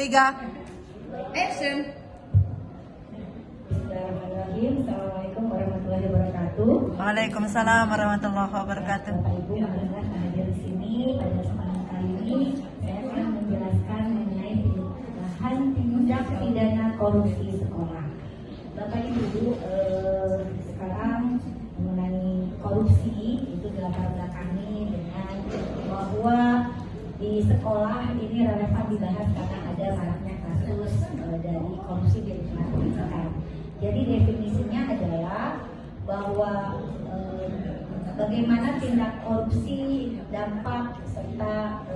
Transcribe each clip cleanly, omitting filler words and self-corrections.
3, action. Bismillahirrahmanirrahim. Assalamualaikum warahmatullahi wabarakatuh. Waalaikumsalam warahmatullahi wabarakatuh. Bapak Ibu marilah hadir di sini pada kesempatan kali ini saya akan menjelaskan mengenai pencegahan tindak pidana korupsi sekolah. Bapak Ibu, sekarang mengenai korupsi itu dilatar belakangi dengan bahwa di sekolah ini relevan dibahas karena ada maraknya kasus dari korupsi di lingkungan pendidikan. Jadi definisinya adalah bahwa bagaimana tindak korupsi, dampak serta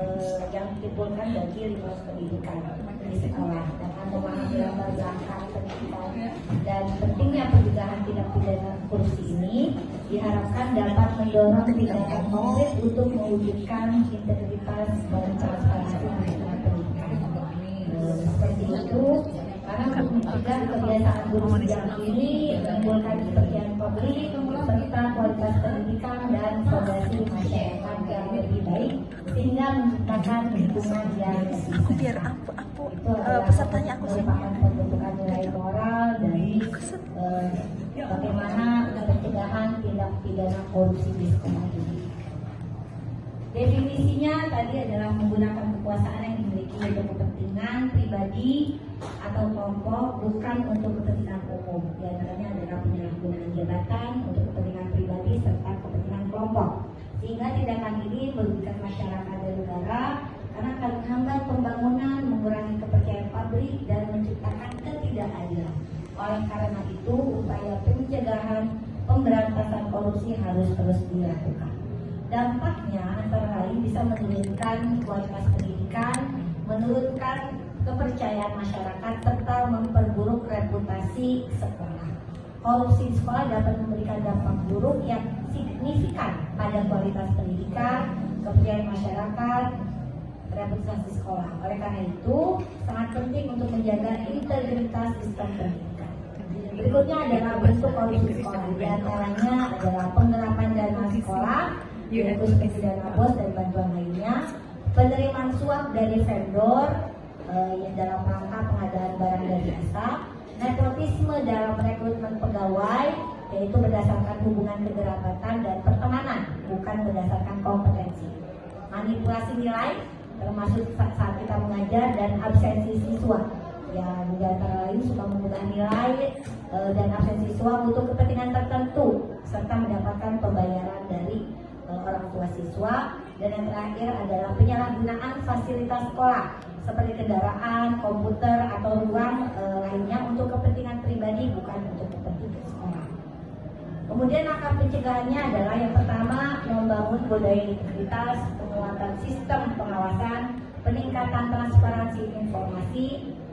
yang ditimbulkan bagi lingkungan pendidikan di sekolah dengan memahami latar belakang pendidikan dan pentingnya pencegahan tindak pidana korupsi ini diharapkan dapat mendorong tindakan konkret untuk mewujudkan integritas dan transparansi lingkungan pendidikan. Seperti itu, karena untuk mencegah kebiasaan buruk yang ini menimbulkan kepercayaan publik serta kualitas pendidikan dan fondasi masyarakat yang lebih baik sehingga menciptakan lingkungan yang Biar aku pesertanya aku merupakan pembentukan nilai moral dari bagaimana pencegahan tindak pidana korupsi di sekolah ini. Definisinya tadi adalah menggunakan kekuasaan yang dimiliki untuk kepentingan pribadi atau kelompok, bukan untuk kepentingan umum. Di antaranya adalah penyalahgunaan jabatan untuk kepentingan pribadi serta kepentingan kelompok. Sehingga tindakan ini merugikan masyarakat dan negara karena akan menghambat pembangunan, mengurangi kepercayaan publik dan menciptakan ketidakadilan. Oleh karena itu, upaya pencegahan pemberantasan korupsi harus terus dilakukan. Dampaknya antara lain bisa menurunkan kualitas pendidikan, menurunkan kepercayaan masyarakat, serta memperburuk reputasi sekolah. Korupsi di sekolah dapat memberikan dampak buruk yang signifikan pada kualitas pendidikan, kepercayaan masyarakat, reputasi sekolah. Oleh karena itu, sangat penting untuk menjaga integritas sistem pendidikan. Berikutnya adalah bentuk korupsi sekolah. Di antaranya adalah penggelapan dana sekolah, yaitu seperti dana bos dan bantuan lainnya, penerimaan suap dari vendor dalam rangka pengadaan barang dan jasa, nepotisme dalam rekrutmen pegawai, yaitu berdasarkan hubungan kekerabatan dan pertemanan, bukan berdasarkan kompetensi, manipulasi nilai, termasuk saat kita mengajar, dan absensi siswa yang di antara lain suka mengubah nilai dan absensi siswa untuk kepentingan tertentu serta mendapatkan pembayaran dari orang tua siswa. Dan yang terakhir adalah penyalahgunaan fasilitas sekolah seperti kendaraan, komputer atau ruang lainnya untuk kepentingan pribadi, bukan untuk kepentingan sekolah. Kemudian langkah pencegahannya adalah yang pertama, membangun budaya integritas, penguatan sistem pengawasan, peningkatan transparansi informasi,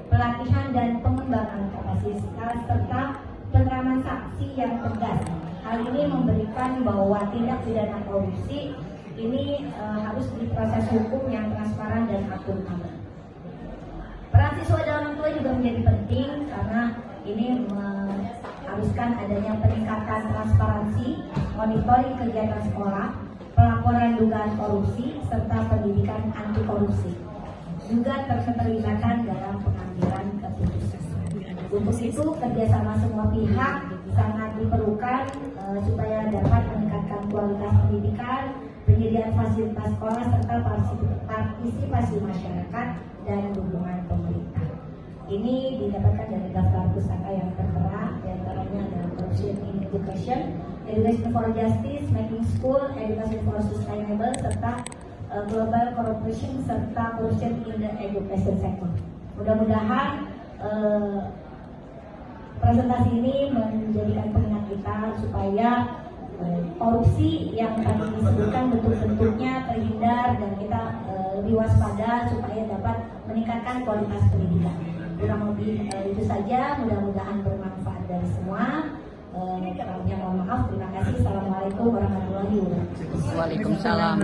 pelatihan dan pengembangan kapasitas serta penerapan sanksi yang tegas. Hal ini memberikan bahwa tindak pidana korupsi ini harus diproses hukum yang transparan dan akuntabel. Peran siswa dan orang tua juga menjadi penting karena ini mengharuskan adanya peningkatan transparansi, monitoring kegiatan sekolah, pelaporan dugaan korupsi, serta pendidikan anti korupsi. Juga terlibatkan dalam pengambilan keputusan. Untuk itu kerjasama semua pihak sangat diperlukan supaya dapat meningkatkan kualitas pendidikan, penyediaan fasilitas sekolah serta partisipasi masyarakat dan dukungan pemerintah. Ini didapatkan dari daftar pustaka yang tertera, di antaranya adalah Corruption in Education, Education for Justice, Making School, Education for Sustainable, serta Global Corruption serta Corruption in the Education Sector. Mudah-mudahan presentasi ini menjadikan pengingat kita supaya korupsi yang tadi disebutkan bentuk-bentuknya terhindar dan kita lebih waspada supaya dapat meningkatkan kualitas pendidikan. Kurang lebih itu saja, mudah-mudahan bermanfaat dari semua. Kurangnya mohon maaf, terima kasih. Assalamualaikum warahmatullahi wabarakatuh. Waalaikumsalam.